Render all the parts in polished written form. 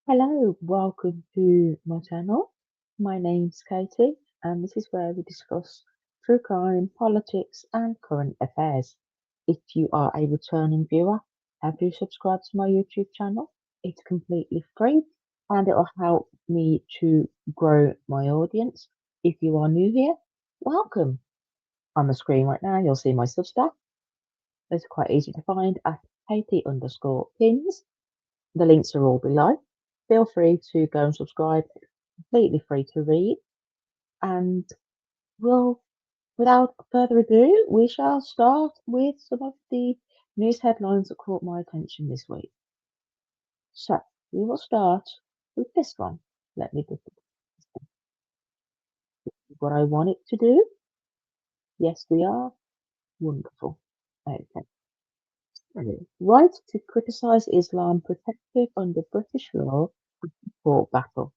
Hello, welcome to my channel. My name's Katie, and this is where we discuss true crime, politics, and current affairs. If you are a returning viewer, have you subscribed to my YouTube channel? It's completely free and it will help me to grow my audience. If you are new here, welcome. On the screen right now, you'll see my Substack. It's quite easy to find at Katie_pins. The links are all below. Feel free to go and subscribe. It's completely free to read. And we'll, without further ado, we shall start with some of the news headlines that caught my attention this week. So we will start with this one. Let me do what I want it to do. Yes, we are. Wonderful. Okay. Right to criticise Islam protected under British law court battle.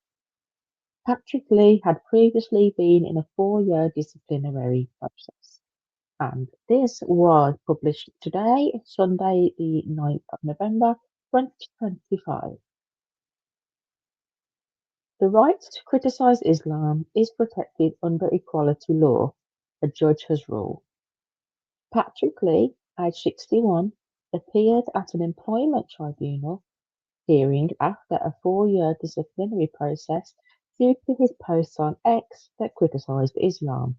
Patrick Lee had previously been in a 4-year disciplinary process, and this was published today, Sunday, the 9th of November 2025. The right to criticise Islam is protected under equality law, a judge has ruled. Patrick Lee, aged 61, appeared at an employment tribunal hearing after a 4-year disciplinary process due to his posts on X that criticised Islam.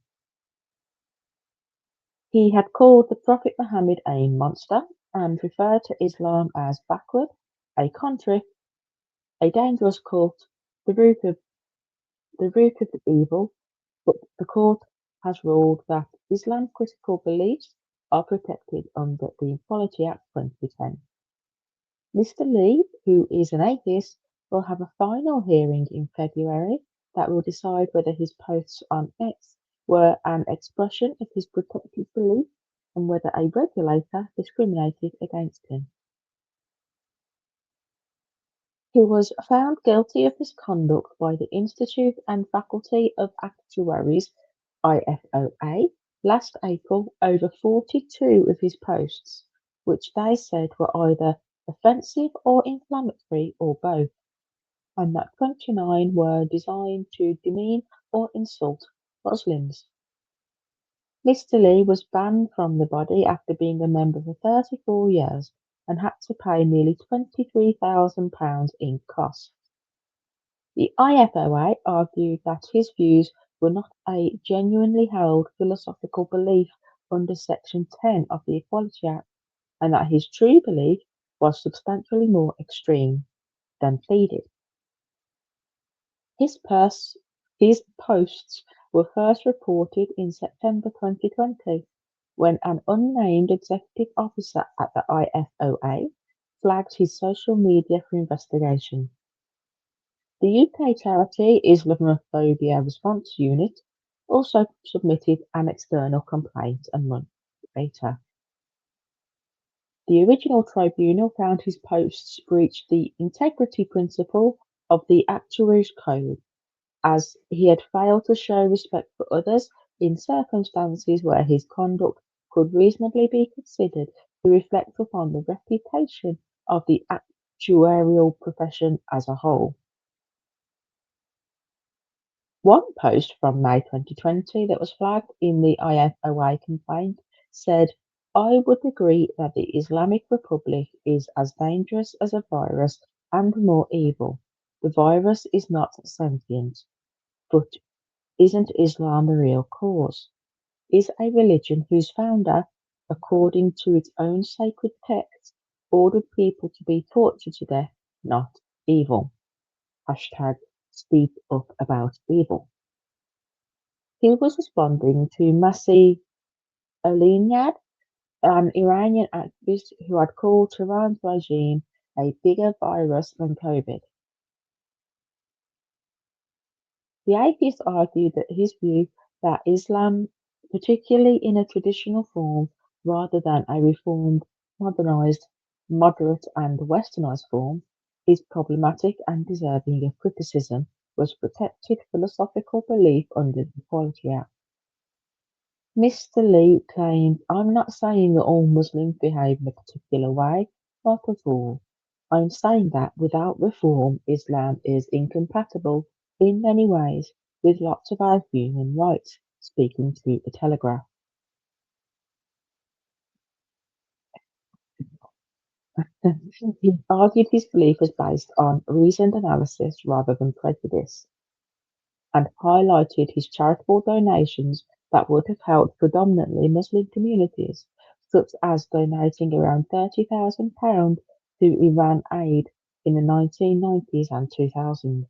He had called the Prophet Muhammad a monster and referred to Islam as backward, a country, a dangerous cult, the root of the evil, but the court has ruled that Islam's critical beliefs are protected under the Equality Act 2010. Mr. Lee, who is an atheist, will have a final hearing in February that will decide whether his posts on X were an expression of his protected belief and whether a regulator discriminated against him. He was found guilty of misconduct by the Institute and Faculty of Actuaries (IFOA) last April over 42 of his posts, which they said were either offensive or inflammatory or both, and that 29 were designed to demean or insult Muslims. Mr. Lee was banned from the body after being a member for 34 years and had to pay nearly £23,000 in costs. The IFOA argued that his views were not a genuinely held philosophical belief under Section 10 of the Equality Act, and that his true belief was substantially more extreme than pleaded. His posts were first reported in September 2020, when an unnamed executive officer at the IFOA flagged his social media for investigation. The UK charity Islamophobia Response Unit also submitted an external complaint a month later. The original tribunal found his posts breached the integrity principle of the Actuaries Code, as he had failed to show respect for others in circumstances where his conduct could reasonably be considered to reflect upon the reputation of the actuarial profession as a whole. One post from May 2020 that was flagged in the IFOA complaint said, "I would agree that the Islamic Republic is as dangerous as a virus and more evil. The virus is not sentient. But isn't Islam the real cause? Is a religion whose founder, according to its own sacred text, ordered people to be tortured to death, not evil?" Hashtag speak up about evil. He was responding to Masih Aliniyad, an Iranian activist who had called Tehran's regime a bigger virus than COVID. The atheist argued that his view that Islam, particularly in a traditional form rather than a reformed, modernized, moderate and westernized form, is problematic and deserving of criticism, was protected philosophical belief under the Equality Act. Mr. Lee claimed, "I'm not saying that all Muslims behave in a particular way, Not at all. I'm saying that without reform, Islam is incompatible in many ways with lots of our human rights, speaking to the Telegraph. He argued his belief was based on reasoned analysis rather than prejudice, and highlighted his charitable donations that would have helped predominantly Muslim communities, such as donating around £30,000 to Iran aid in the 1990s and 2000.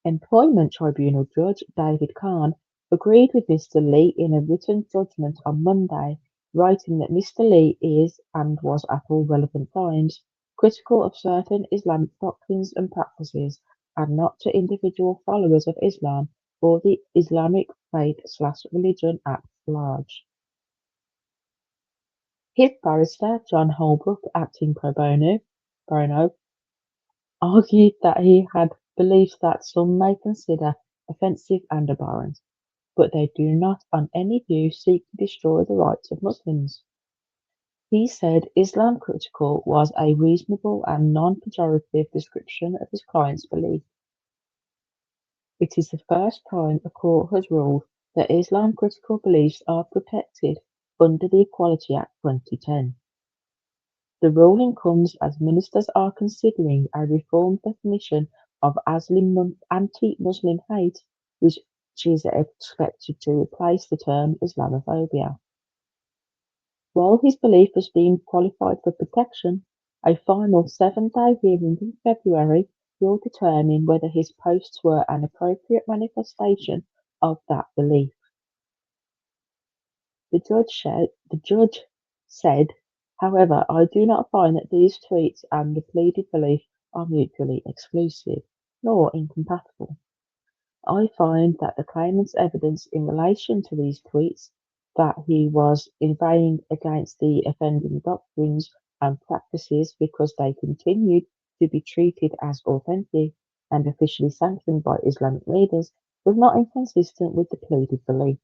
Employment Tribunal Judge David Khan agreed with Mr. Lee in a written judgment on Monday, writing that Mr. Lee is, and was at all relevant times, critical of certain Islamic doctrines and practices, and not to individual followers of Islam or the Islamic faith/religion at large. His barrister, John Holbrook, acting pro bono, argued that he had beliefs that some may consider offensive and abhorrent, but they do not on any view seek to destroy the rights of Muslims. He said Islam critical was a reasonable and non-pejorative description of his client's belief. It is the first time a court has ruled that Islam critical beliefs are protected under the Equality Act 2010. The ruling comes as ministers are considering a reformed definition of anti-Muslim hate, which is expected to replace the term Islamophobia. While his belief was being qualified for protection, a final 7-day hearing in February will determine whether his posts were an appropriate manifestation of that belief. The judge said, however, I do not find that these tweets and the pleaded belief are mutually exclusive, nor incompatible. I find that the claimant's evidence in relation to these tweets, that he was inveighing against the offending doctrines and practices because they continued to be treated as authentic and officially sanctioned by Islamic leaders, was not inconsistent with the pleaded belief.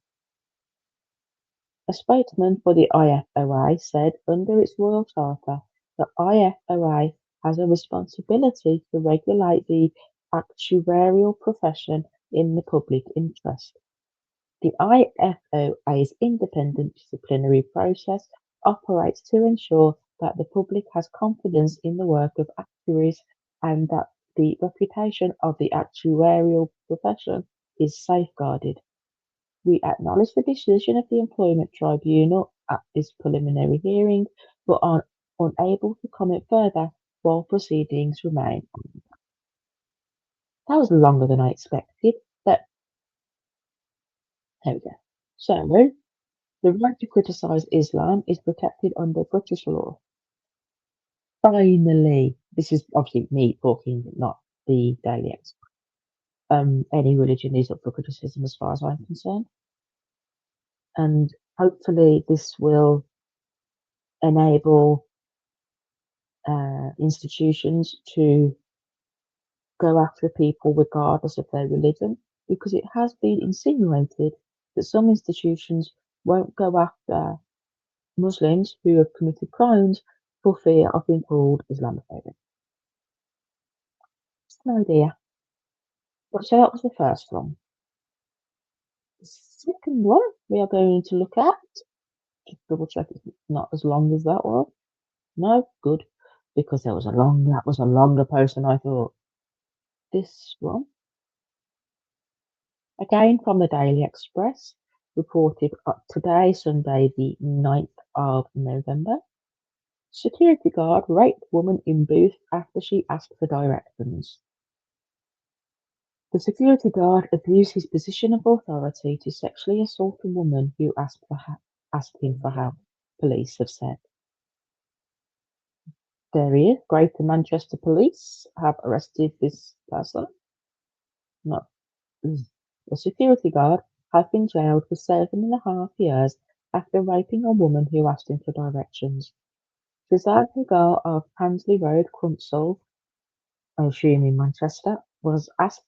A spokesman for the IFOA said under its Royal Charter, the IFOA has a responsibility to regulate the actuarial profession in the public interest. The IFOA's independent disciplinary process operates to ensure that the public has confidence in the work of actuaries and that the reputation of the actuarial profession is safeguarded. We acknowledge the decision of the Employment Tribunal at this preliminary hearing, but are unable to comment further while proceedings remain. That was longer than I expected, but there we go. So, the right to criticise Islam is protected under British law. Finally, this is obviously me talking, not the Daily Express. Any religion is up for criticism as far as I'm concerned, and hopefully this will enable institutions to go after people regardless of their religion, because it has been insinuated that some institutions won't go after Muslims who have committed crimes for fear of being called Islamophobic. Just an idea. But so that was the first one. The second one we are going to look at, just double check it's not as long as that one. No, good, because that was a longer post than I thought. This one, again from the Daily Express, reported today, Sunday, the 9th of November. Security guard raped woman in booth after she asked for directions. The security guard abused his position of authority to sexually assault a woman who asked him for help, police have said. There he is. Greater Manchester Police have arrested this person. No, the security guard has been jailed for 7.5 years after raping a woman who asked him for directions. Shazad Hagar of Pansley Road, Crumpsall, I assume in Manchester, was asked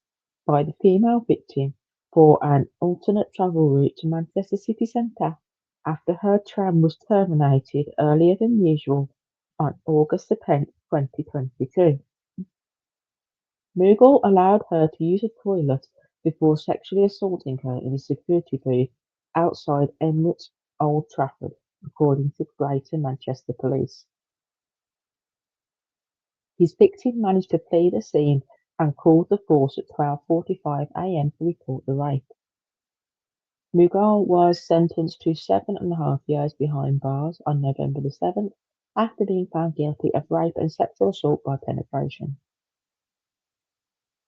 by the female victim for an alternate travel route to Manchester city centre after her tram was terminated earlier than usual On August the 10th, 2022, Mughal allowed her to use a toilet before sexually assaulting her in a security booth outside Emirates Old Trafford, according to Greater Manchester Police. His victim managed to flee the scene and called the force at 12:45 a.m. to report the rape. Mughal was sentenced to 7.5 years behind bars on November the 7th after being found guilty of rape and sexual assault by penetration.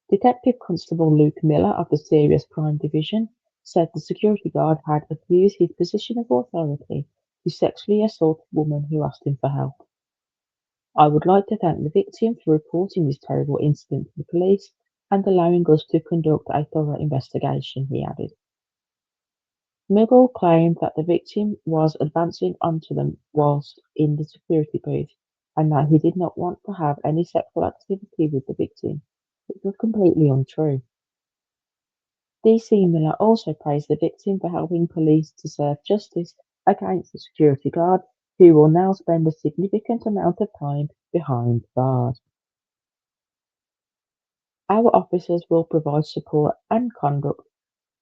Detective Constable Luke Miller of the Serious Crime Division said the security guard had abused his position of authority to sexually assault a woman who asked him for help. I would like to thank the victim for reporting this terrible incident to the police and allowing us to conduct a thorough investigation, he added. Mughal claimed that the victim was advancing onto them whilst in the security booth and that he did not want to have any sexual activity with the victim, which was completely untrue. DC Miller also praised the victim for helping police to serve justice against the security guard, who will now spend a significant amount of time behind bars. Our officers will provide support and conduct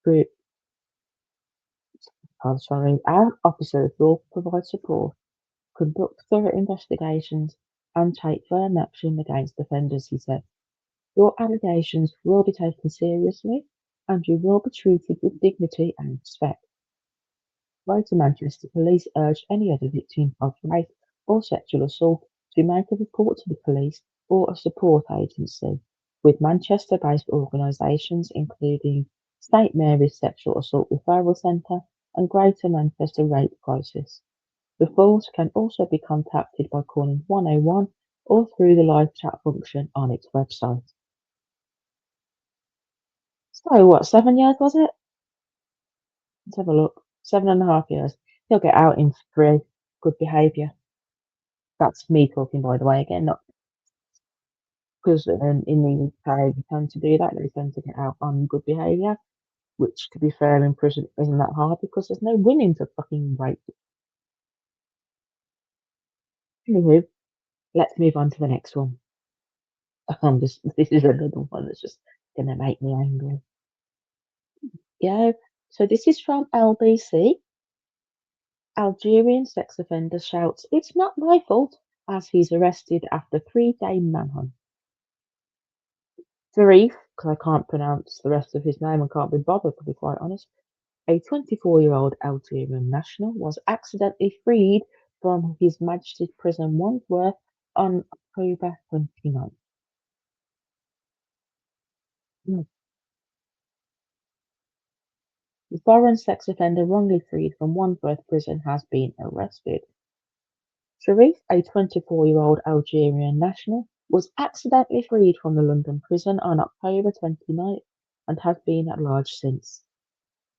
through, our officers will provide support, conduct thorough investigations, and take firm action against offenders, he said. Your allegations will be taken seriously, and you will be treated with dignity and respect. Greater Manchester Police urge any other victim of rape or sexual assault to make a report to the police or a support agency, with Manchester-based organisations including St Mary's Sexual Assault Referral Centre and Greater Manchester Rape Crisis. The force can also be contacted by calling 101 or through the live chat function on its website. So what, 7 years was it? Let's have a look. 7.5 years. He'll get out in 3. Good behaviour. That's me talking, by the way, again, not because in the UK they tend to do that. They tend to get out on good behaviour, which, to be fair, in prison isn't that hard because there's no winning to fucking rape. Anywho, let's move on to the next one. This is another one that's just gonna make me angry. Yeah. So this is from LBC. Algerian sex offender shouts, "It's not my fault," as he's arrested after 3-day manhunt. Zarif, because I can't pronounce the rest of his name and can't be bothered, to be quite honest, a 24-year-old Algerian national, was accidentally freed from His Majesty's Prison Wandsworth on October 29th. Hmm. The foreign sex offender wrongly freed from Wandsworth Prison has been arrested. Sharif, a 24-year-old Algerian national, was accidentally freed from the London prison on October 29th and has been at large since.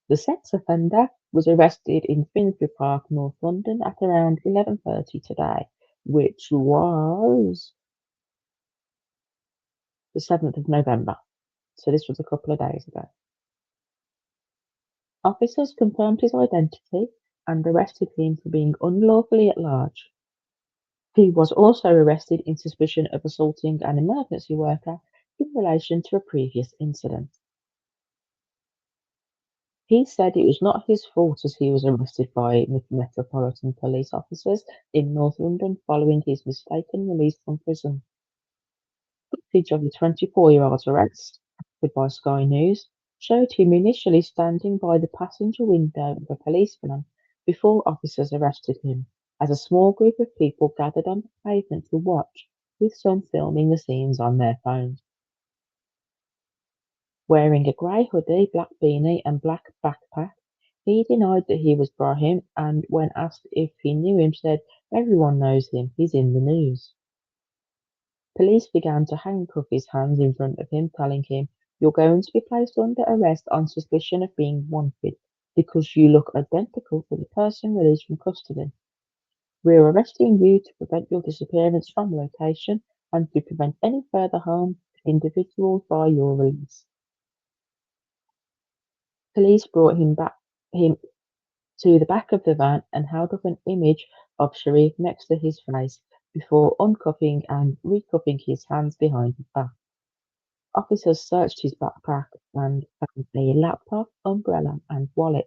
The sex offender was arrested in Finsbury Park, North London at around 11:30 today, which was the 7th of November. So this was a couple of days ago. Officers confirmed his identity and arrested him for being unlawfully at large. He was also arrested in suspicion of assaulting an emergency worker in relation to a previous incident. He said it was not his fault as he was arrested by Metropolitan Police officers in North London following his mistaken release from prison. Footage of the 24-year-old's arrest, captured by Sky News, showed him initially standing by the passenger window of a police van before officers arrested him, as a small group of people gathered on the pavement to watch, with some filming the scenes on their phones. Wearing a grey hoodie, black beanie and black backpack, he denied that he was Brahim and when asked if he knew him said, "Everyone knows him, he's in the news." Police began to handcuff his hands in front of him, telling him, "You're going to be placed under arrest on suspicion of being wanted because you look identical to the person released from custody. We're arresting you to prevent your disappearance from location and to prevent any further harm to individuals by your release." Police brought him to the back of the van and held up an image of Sharif next to his face, before uncuffing and recuffing his hands behind his back. Officers searched his backpack and found a laptop, umbrella, and wallet.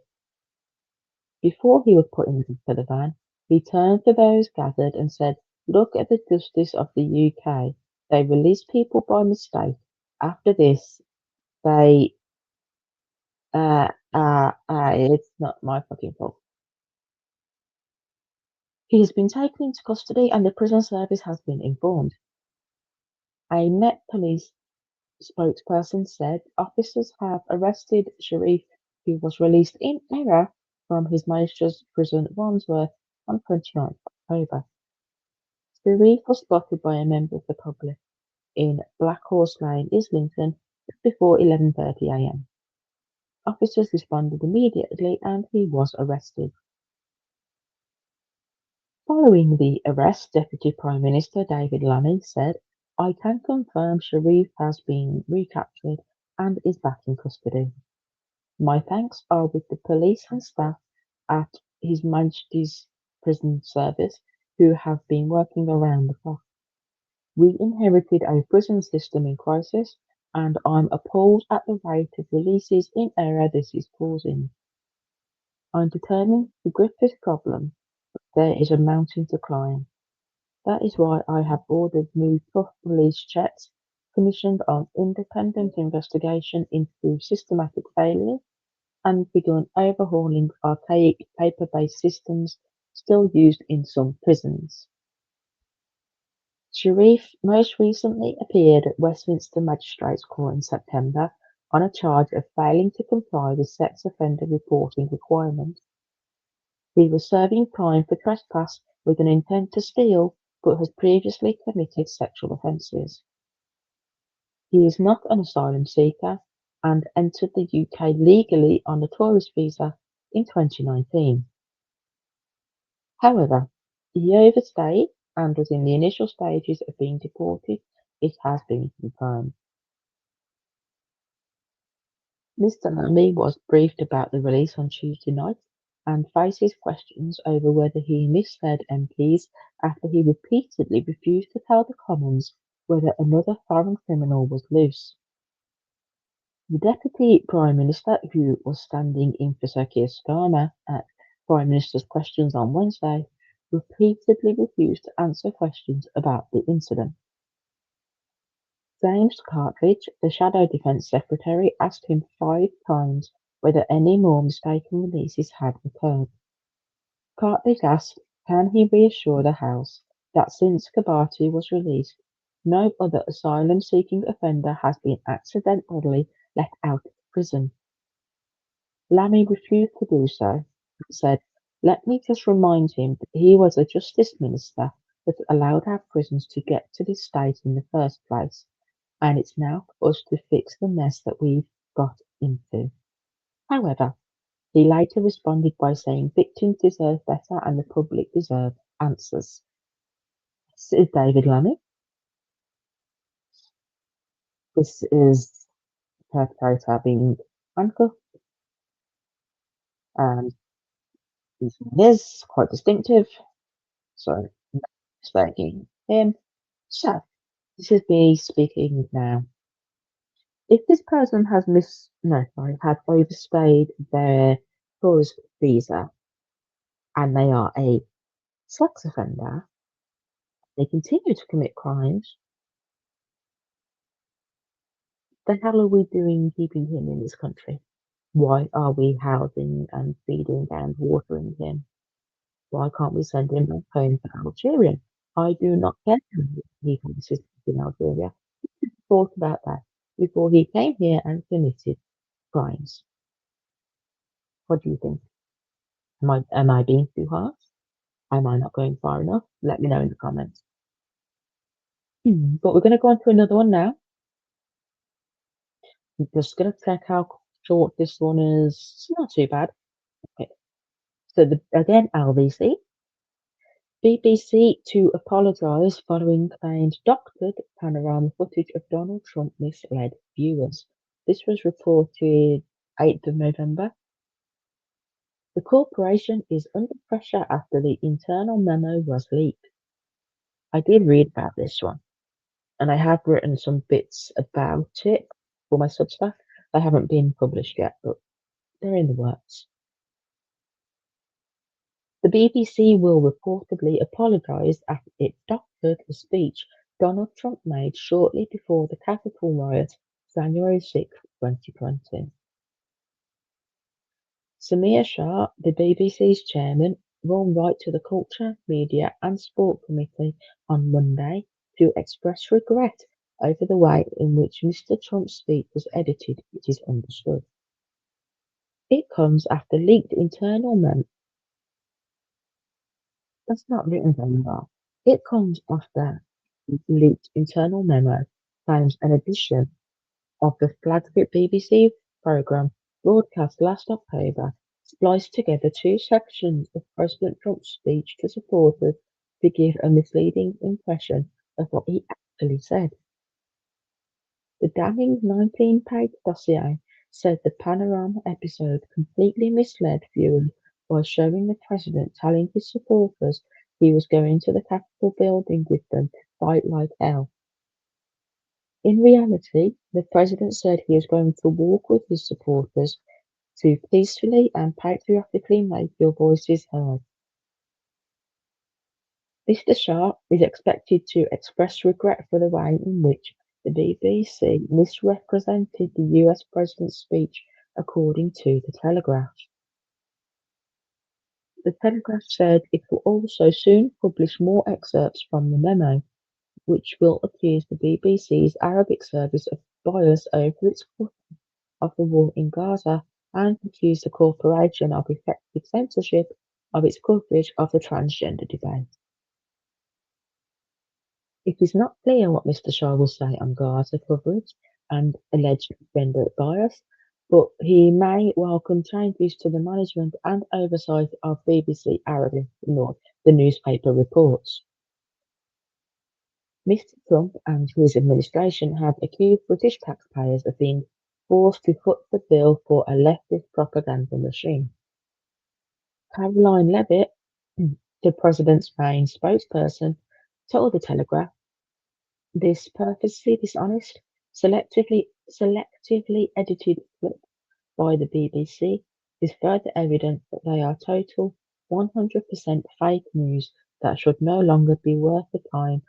Before he was put into the van, he turned to those gathered and said, "Look at the justice of the UK. They release people by mistake. After this, they, it's not my fucking fault." He has been taken into custody and the prison service has been informed. A Met Police spokesperson said officers have arrested Sharif, who was released in error from His Majesty's Prison Wandsworth on 29th October. Sharif was spotted by a member of the public in Black Horse Lane, Islington, just before 11:30 a.m. Officers responded immediately and he was arrested. Following the arrest, Deputy Prime Minister David Lammy said, "I can confirm Sharif has been recaptured and is back in custody. My thanks are with the police and staff at His Majesty's Prison Service who have been working around the clock. We inherited a prison system in crisis, and I'm appalled at the rate of releases in error this is causing. I'm determined to grip this problem, but there is a mountain to climb. That is why I have ordered new tough release checks, commissioned an independent investigation into systematic failures, and begun overhauling archaic paper-based systems still used in some prisons." Sharif most recently appeared at Westminster Magistrates Court in September on a charge of failing to comply with sex offender reporting requirements. He was serving time for trespass with an intent to steal, but has previously committed sexual offences. He is not an asylum seeker and entered the UK legally on a tourist visa in 2019. However, he overstayed and was in the initial stages of being deported, it has been confirmed. Mr. Lammy was briefed about the release on Tuesday night and faces questions over whether he misled MPs after he repeatedly refused to tell the Commons whether another foreign criminal was loose. The Deputy Prime Minister, who was standing in for Sir Keir Starmer at Prime Minister's Questions on Wednesday, repeatedly refused to answer questions about the incident. James Cartledge, the Shadow Defence Secretary, asked him 5 times whether any more mistaken releases had occurred. Cartledge asked, can he reassure the House that since Kabatu was released, no other asylum-seeking offender has been accidentally let out of prison? Lammy refused to do so, and said, "Let me just remind him that he was a Justice Minister that allowed our prisons to get to this state in the first place, and it's now for us to fix the mess that we've got into." However, he later responded by saying victims deserve better and the public deserve answers. This is David Lammy. This is the perpetrator being handcuffed, and his name is quite distinctive, so expecting him. So, this is me speaking now. If this person has had overstayed their tourist visa and they are a sex offender, they continue to commit crimes, the hell are we doing keeping him in this country? Why are we housing and feeding and watering him? Why can't we send him back home to Algeria? I do not care if he faces in Algeria. Thought about that before he came here and committed crimes. What do you think? Am I being too harsh? Am I not going far enough? Let me know in the comments. But we're going to go on to another one now. I'm just going to check how short this one is. It's not too bad. Okay. So again, LVC. BBC to apologise following claimed doctored panorama footage of Donald Trump misled viewers. This was reported 8th of November. The corporation is under pressure after the internal memo was leaked. I did read about this one, and I have written some bits about it for my Substack. They haven't been published yet, but they're in the works. The BBC will reportedly apologise after it doctored a speech Donald Trump made shortly before the Capitol riot, January 6, 2020. Samir Shah, the BBC's chairman, will write to the Culture, Media and Sport Committee on Monday to express regret over the way in which Mr Trump's speech was edited, it is understood. It comes after leaked internal memo. That's not written very well. It comes after leaked internal memo claims an edition of the flagship BBC programme broadcast last October spliced together two sections of President Trump's speech to supporters to give a misleading impression of what he actually said. The damning 19-page dossier said the Panorama episode completely misled viewers by showing the president telling his supporters he was going to the Capitol building with them to fight like hell. In reality, the president said he is going to walk with his supporters to peacefully and patriotically make your voices heard. Mr Shah is expected to express regret for the way in which the BBC misrepresented the US president's speech, according to The Telegraph. The Telegraph said it will also soon publish more excerpts from the memo, which will accuse the BBC's Arabic service of bias over its coverage of the war in Gaza and accuse the corporation of effective censorship of its coverage of the transgender debate. It is not clear what Mr Shah will say on Gaza coverage and alleged gender bias, but he may welcome changes to the management and oversight of BBC Arabic, the newspaper reports. Mr Trump and his administration have accused British taxpayers of being forced to foot the bill for a leftist propaganda machine. Caroline Levitt, the president's main spokesperson, told The Telegraph, "This purposely dishonest, selectively edited clip by the BBC is further evidence that they are total 100% fake news that should no longer be worth the time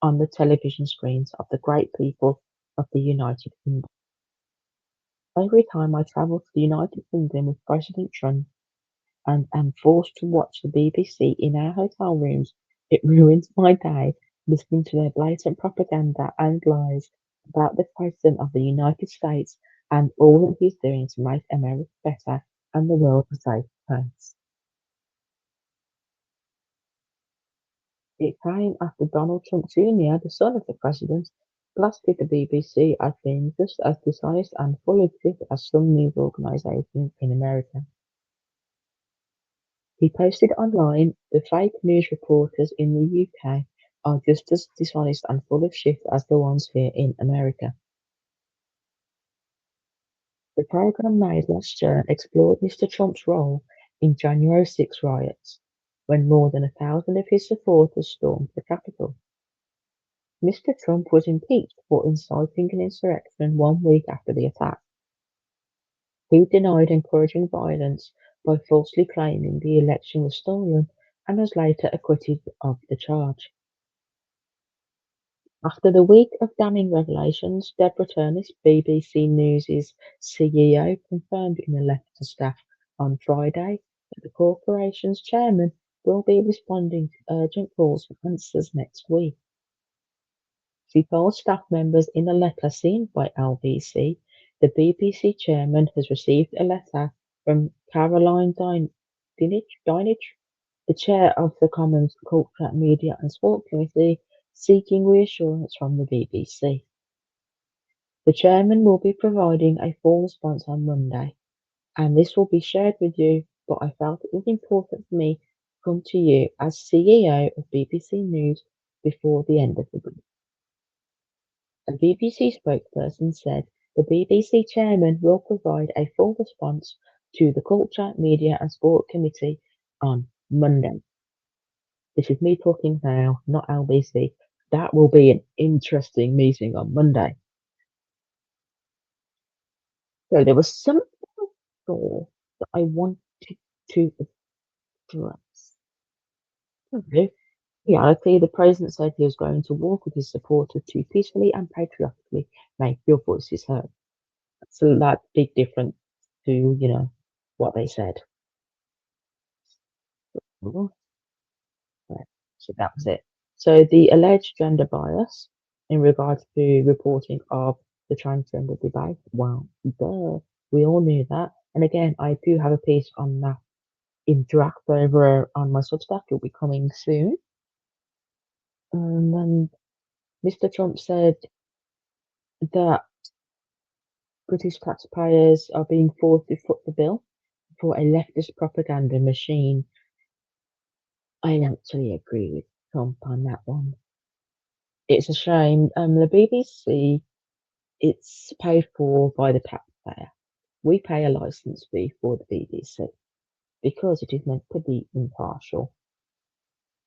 on the television screens of the great people of the United Kingdom. Every time I travel to the United Kingdom with President Trump and am forced to watch the BBC in our hotel rooms, it ruins my day listening to their blatant propaganda and lies about the President of the United States and all that he's doing to make America better and the world a safer place." It came after Donald Trump Jr., the son of the president, blasted the BBC as being just as dishonest and full of shit as some news organisations in America. He posted online, "The fake news reporters in the UK are just as dishonest and full of shit as the ones here in America." The programme made last year explored Mr Trump's role in January 6 riots, when more than 1,000 of his supporters stormed the Capitol. Mr Trump was impeached for inciting an insurrection 1 week after the attack. He denied encouraging violence by falsely claiming the election was stolen and was later acquitted of the charge. After the week of damning revelations, Deborah Turnus, BBC News' CEO, confirmed in a letter to staff on Friday that the corporation's chairman will be responding to urgent calls for answers next week. She told staff members in a letter seen by LBC, the BBC chairman has received a letter from Caroline Dinich, the chair of the Commons Culture, Media and Sport Committee, seeking reassurance from the BBC. The chairman will be providing a full response on Monday, and this will be shared with you, but I felt it was important for me to come to you as CEO of BBC News before the end of the week. A BBC spokesperson said the BBC chairman will provide a full response to the Culture, Media and Sport Committee on Monday. This is me talking now, not LBC. That will be an interesting meeting on Monday. So there was something I saw that I wanted to address. Okay. Reality, the president said he was going to work with his supporters to peacefully and patriotically make your voices heard. So that big difference to, what they said. Right. So that was it. So the alleged gender bias in regards to reporting of the transgender debate, well, duh, we all knew that. And again, I do have a piece on that in draft over on my Substack. It'll be coming soon. And Mr. Trump said that British taxpayers are being forced to foot the bill for a leftist propaganda machine. I actually agree with Trump on that one. It's a shame. The BBC, it's paid for by the taxpayer. We pay a license fee for the BBC because it is meant to be impartial.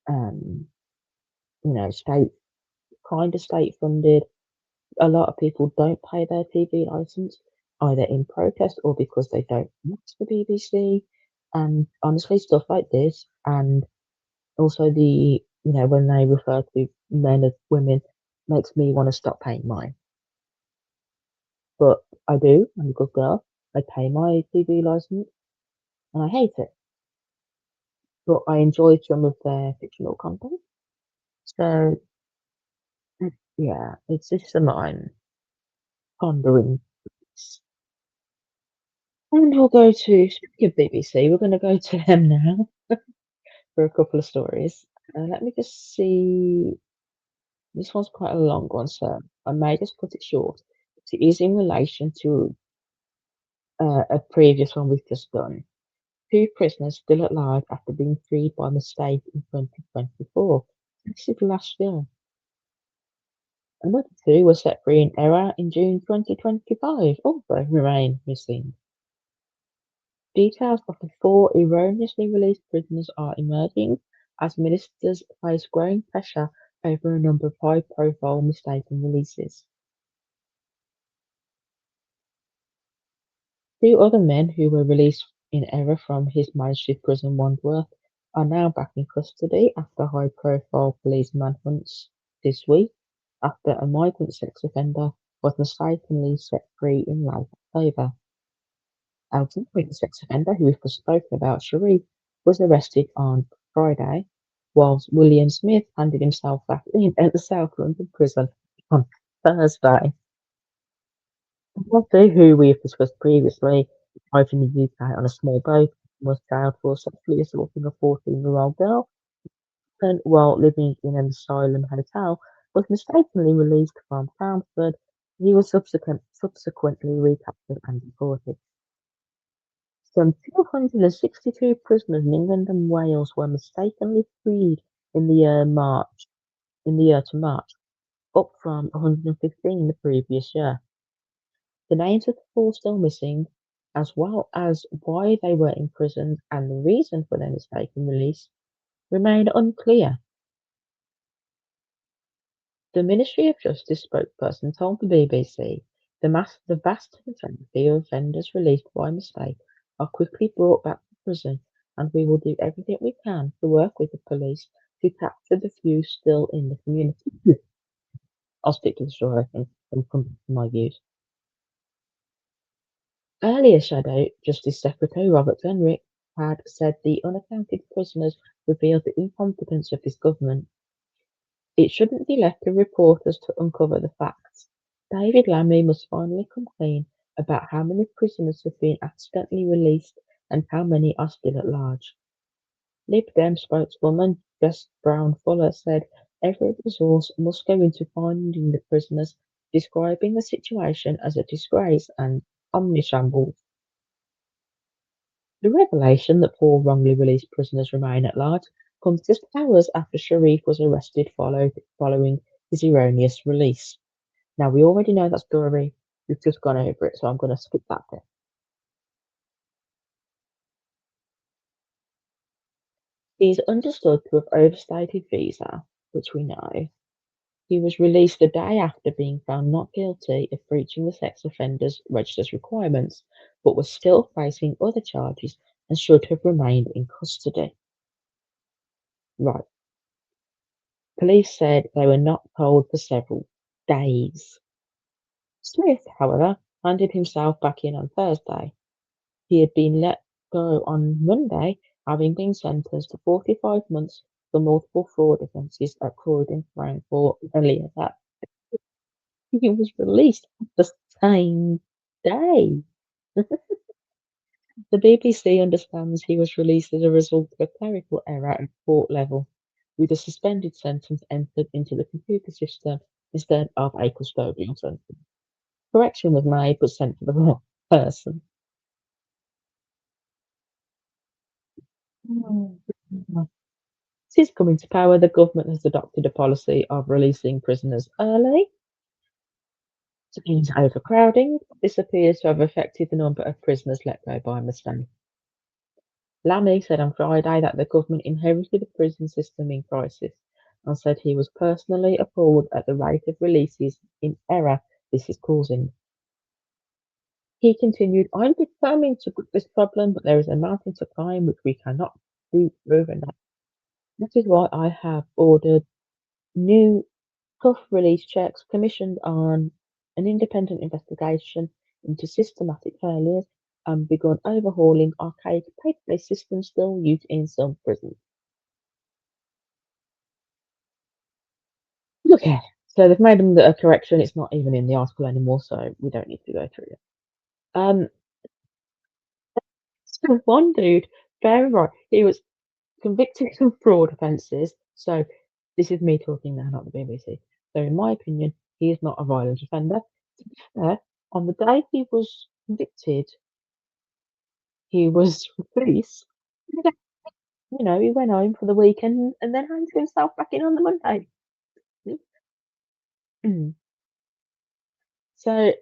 Um, state kind of state funded. A lot of people don't pay their TV license either in protest or because they don't watch the BBC. And honestly, stuff like this, and also when they refer to men as women, makes me want to stop paying mine. But I do. I'm a good girl. I pay my TV license, and I hate it. But I enjoy some of their fictional content. So yeah, it's just a mind pondering. And we'll go to, speaking of BBC, we're going to go to them now for a couple of stories. Let me just see. This one's quite a long one, so I may just cut it short. It is in relation to a previous one we've just done. Two prisoners still at large after being freed by mistake in 2024. This is last year. Another two were set free in error in June 2025, also remain missing. Details of the four erroneously released prisoners are emerging as ministers face growing pressure over a number of high-profile mistaken releases. Two other men who were released in error from His Majesty's Prison Wandsworth are now back in custody after high-profile police manhunts this week after a migrant sex offender was mistakenly set free in late October. Our migrant sex offender, who we've just spoken about, Sharif, was arrested on Friday, whilst William Smith handed himself back in at the South London prison on Thursday. Murphy, who we have discussed previously, arrived in the UK on a small boat and was jailed for sexually assaulting a 14-year-old girl, and while living in an asylum hotel, was mistakenly released from Chelmsford. He was subsequently recaptured and deported. Some 262 prisoners in England and Wales were mistakenly freed in the year to March, up from 115 the previous year. The names of the four still missing, as well as why they were imprisoned and the reason for their mistaken release, remain unclear. The Ministry of Justice spokesperson told the BBC the vast majority of offenders released by mistake are quickly brought back to prison, and we will do everything we can to work with the police to capture the few still in the community. I'll stick to the story, I think, and come to my views. Earlier Shadow Justice Secretary Robert Fenrick had said the unaccounted prisoners revealed the incompetence of this government. It shouldn't be left to reporters to uncover the facts. David Lammy must finally come clean about how many prisoners have been accidentally released and how many are still at large. Lib Dem spokeswoman Jess Brown Fuller said every resource must go into finding the prisoners, describing the situation as a disgrace and omnishambles. The revelation that four wrongly released prisoners remain at large comes just hours after Sharif was arrested following his erroneous release. Now, we already know that story. We've just gone over it, so I'm going to skip that bit. He's understood to have overstayed his visa, which we know. He was released the day after being found not guilty of breaching the sex offenders register's requirements, but was still facing other charges and should have remained in custody. Right. Police said they were not told for several days. Smith, however, handed himself back in on Thursday. He had been let go on Monday, having been sentenced to 45 months for multiple fraud offences at Croydon Crown Court earlier that he was released the same day. The BBC understands he was released as a result of a clerical error at court level, with a suspended sentence entered into the computer system instead of a custodial sentence. Correction was made but sent to the wrong person. Mm. Since coming to power, the government has adopted a policy of releasing prisoners early to ease overcrowding. This appears to have affected the number of prisoners let go by mistake. Lammy said on Friday that the government inherited a prison system in crisis and said he was personally appalled at the rate of releases in error this is causing. He continued, I'm determined to fix this problem, but there is a mountain to climb which we cannot do overnight. That is why I have ordered new tough release checks commissioned on an independent investigation into systematic failures and begun overhauling archaic paper-based systems still used in some prisons. Okay, so they've made a correction. It's not even in the article anymore, so we don't need to go through it. Um, so one dude, fair and right, he was convicted of fraud offences. So this is me talking now, not the BBC. So in my opinion, he is not a violent offender. On the day he was convicted, he was released. You know, he went home for the weekend and then handed himself back in on the Monday. Mm. So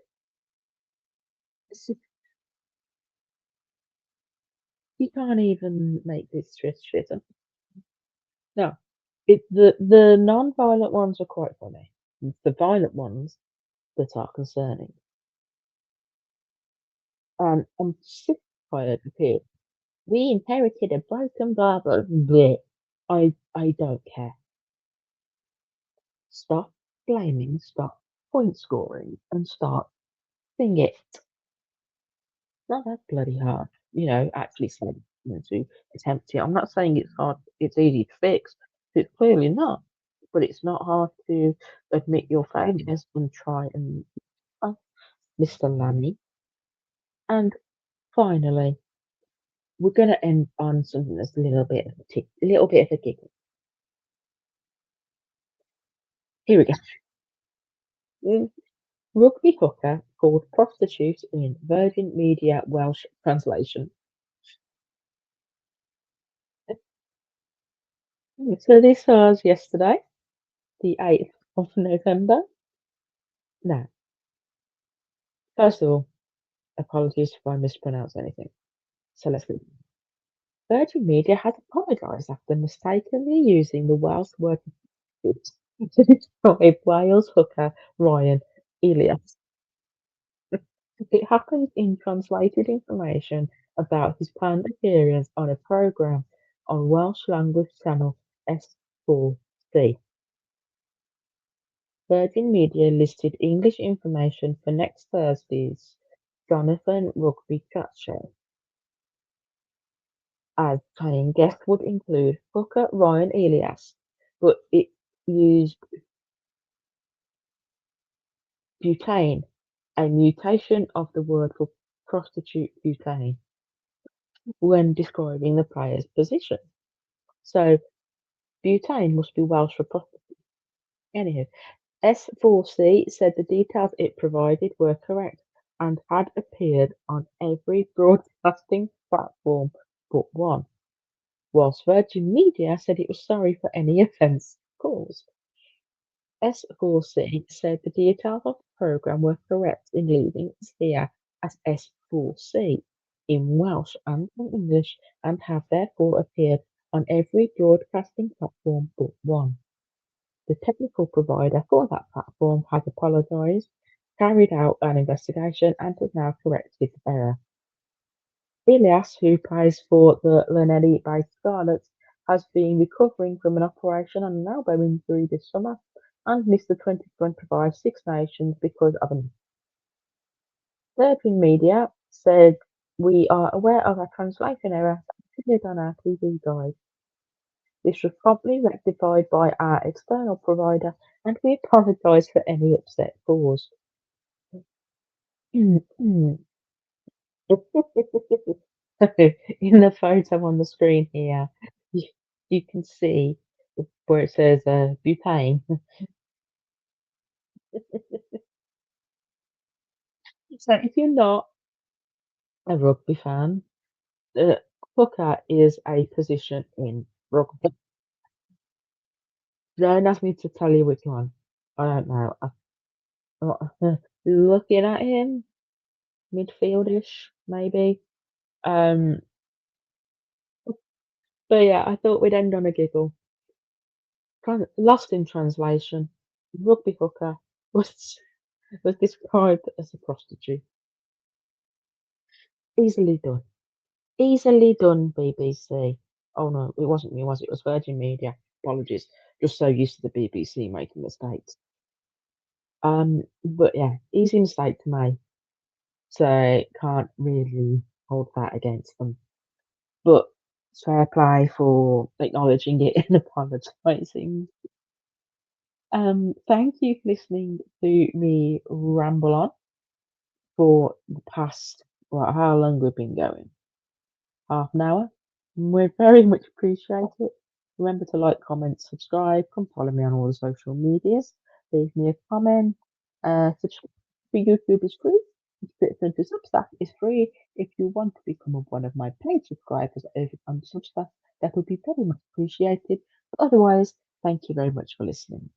you can't even make this shit up. No, the non-violent ones are quite funny. It's the violent ones that are concerning. And I'm sick tired of hearing we inherited a broken blah blah blah. I don't care. Stop blaming, stop point scoring, and start sing it. It's not that bloody hard, actually say, to attempt it. I'm not saying it's hard, it's easy to fix. It's clearly not. But it's not hard to admit your failures and try and Mr. Lammy. And finally, we're going to end on something that's a little bit of a little bit of a giggle. Here we go. Rugby hooker called prostitute in Virgin Media Welsh translation. So this was yesterday, the 8th of November. Now, first of all, apologies if I mispronounce anything. So let's go. Virgin Media has apologised after mistakenly using the Welsh word to describe Wales hooker Ryan Elias. It happened in translated information about his planned appearance on a programme on Welsh language channel S4C. Virgin Media listed English information for next Thursday's Jonathan Rugby Chat Show as paying guests would include hooker Ryan Elias, but it used butane, a mutation of the word for prostitute butane, when describing the player's position. So butane must be Welsh for prostitute. Anyhow, S4C said the details it provided were correct and had appeared on every broadcasting platform but one, whilst Virgin Media said it was sorry for any offence caused. S4C said the details of the programme were correct in leaving it here as S4C in Welsh and in English and have therefore appeared on every broadcasting platform but one. The technical provider for that platform has apologised, carried out an investigation, and has now corrected the error. Ilias, who plays for the Llanelli-based Scarlets, has been recovering from an operation on an elbow injury this summer and missed the 2025 Six Nations because of an Virgin Media said, "We are aware of a translation error that appeared on our TV guide. This was promptly rectified by our external provider, and we apologise for any upset caused." In the photo on the screen here, you, you can see where it says butane. So if you're not a rugby fan, uh, hooker is a position in rugby. Don't ask me to tell you which one. I don't know. Looking at him, midfieldish, maybe. Um, but yeah, I thought we'd end on a giggle. Lost in translation, rugby hooker was described as a prostitute. Easily done. Easily done, BBC. Oh no, it wasn't me, was it? It was Virgin Media. Apologies. Just so used to the BBC making mistakes. But yeah, easy mistake to make. So can't really hold that against them. But fair play for acknowledging it and apologising. Thank you for listening to me ramble on for the past, well, how long we've been going? Half an hour. We very much appreciate it. Remember to like, comment, subscribe. Come follow me on all the social medias. Leave me a comment. Subscribe to YouTube is free. Subscription to Substack is free. If you want to become one of my paid subscribers over on Substack, that would be very much appreciated. But otherwise, thank you very much for listening.